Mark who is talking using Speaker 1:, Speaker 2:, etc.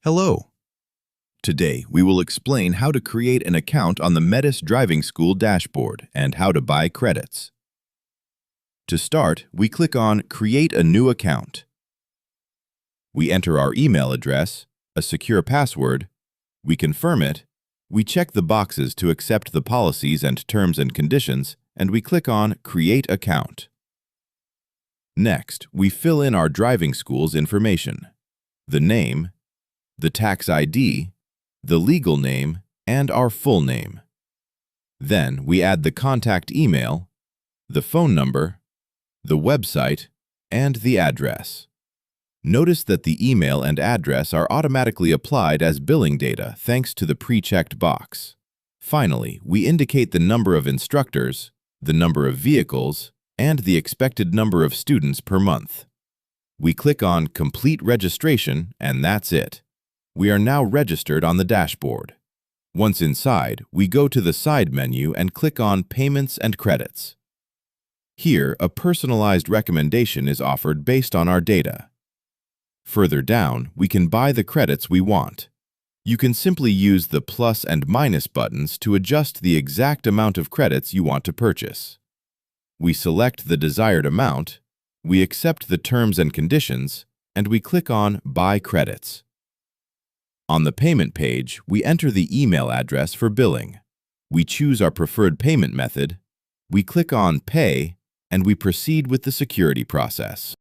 Speaker 1: Hello. Today, we will explain how to create an account on the Mettis Driving School dashboard and how to buy credits. To start, we click on Create a New Account. We enter our email address, a secure password, we confirm it, we check the boxes to accept the policies and terms and conditions, and we click on Create Account. Next, we fill in our driving school's information: the name, the tax ID, the legal name, and our full name. Then we add the contact email, the phone number, the website, and the address. Notice that the email and address are automatically applied as billing data thanks to the pre-checked box. Finally, we indicate the number of instructors, the number of vehicles, and the expected number of students per month. We click on Complete Registration, and that's it. We are now registered on the dashboard. Once inside, we go to the side menu and click on Payments and Credits. Here, a personalized recommendation is offered based on our data. Further down, we can buy the credits we want. You can simply use the plus and minus buttons to adjust the exact amount of credits you want to purchase. We select the desired amount, we accept the terms and conditions, and we click on Buy Credits. On the payment page, we enter the email address for billing. We choose our preferred payment method, we click on Pay, and we proceed with the security process.